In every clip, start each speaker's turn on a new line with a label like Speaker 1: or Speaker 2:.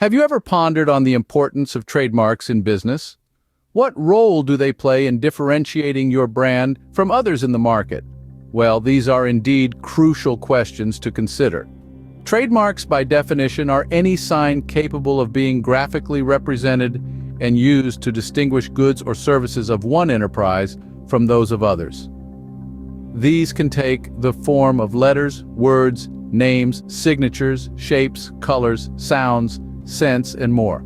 Speaker 1: Have you ever pondered on the importance of trademarks in business? What role do they play in differentiating your brand from others in the market? Well, these are indeed crucial questions to consider. Trademarks, by definition, are any sign capable of being graphically represented and used to distinguish goods or services of one enterprise from those of others. These can take the form of letters, words, names, signatures, shapes, colors, sounds, scents, and more.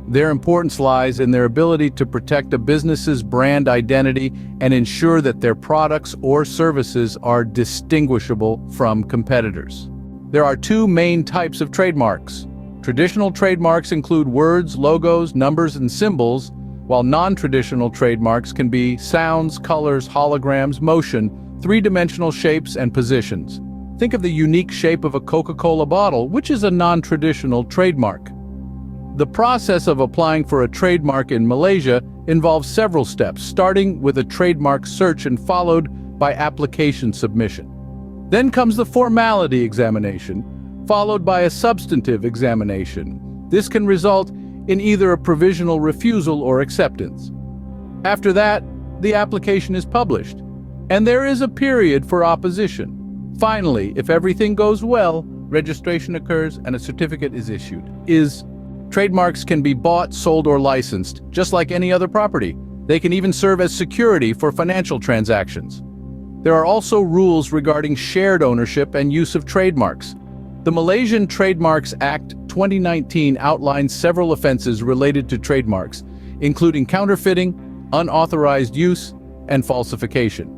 Speaker 1: Their importance lies in their ability to protect a business's brand identity and ensure that their products or services are distinguishable from competitors. There are two main types of trademarks. Traditional trademarks include words, logos, numbers, and symbols, while non-traditional trademarks can be sounds, colors, holograms, motion, three-dimensional shapes, and positions. Think of the unique shape of a Coca-Cola bottle, which is a non-traditional trademark. The process of applying for a trademark in Malaysia involves several steps, starting with a trademark search and followed by application submission. Then comes the formality examination, followed by a substantive examination. This can result in either a provisional refusal or acceptance. After that, the application is published, and there is a period for opposition. Finally, if everything goes well, registration occurs and a certificate is issued. Trademarks can be bought, sold, or licensed, just like any other property. They can even serve as security for financial transactions. There are also rules regarding shared ownership and use of trademarks. The Malaysian Trademarks Act 2019 outlines several offenses related to trademarks, including counterfeiting, unauthorized use, and falsification.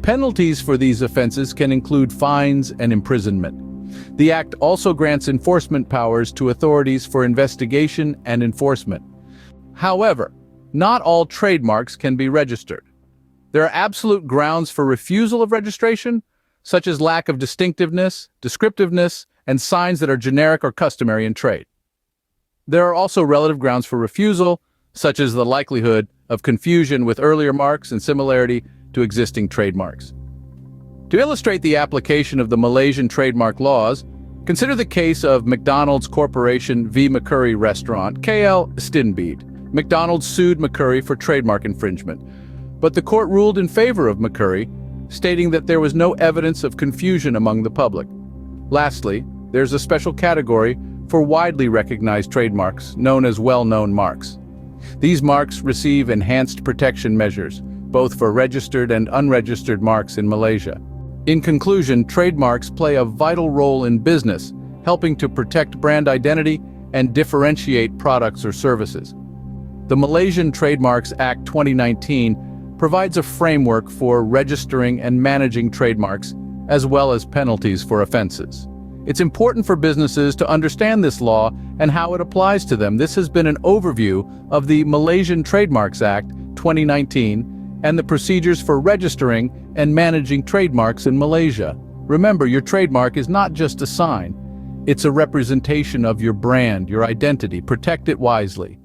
Speaker 1: Penalties for these offenses can include fines and imprisonment. The Act also grants enforcement powers to authorities for investigation and enforcement. However, not all trademarks can be registered. There are absolute grounds for refusal of registration, such as lack of distinctiveness, descriptiveness, and signs that are generic or customary in trade. There are also relative grounds for refusal, such as the likelihood of confusion with earlier marks and similarity to existing trademarks. To illustrate the application of the Malaysian trademark laws, consider the case of McDonald's Corporation v. McCurry Restaurant, KL Stinbeed. McDonald's sued McCurry for trademark infringement, but the court ruled in favor of McCurry, stating that there was no evidence of confusion among the public. Lastly, there's a special category for widely recognized trademarks, known as well-known marks. These marks receive enhanced protection measures, both for registered and unregistered marks in Malaysia. In conclusion, trademarks play a vital role in business, helping to protect brand identity and differentiate products or services. The Malaysian Trademarks Act 2019 provides a framework for registering and managing trademarks, as well as penalties for offenses. It's important for businesses to understand this law and how it applies to them. This has been an overview of the Malaysian Trademarks Act 2019 and the procedures for registering and managing trademarks in Malaysia. Remember, your trademark is not just a sign. It's a representation of your brand, your identity. Protect it wisely.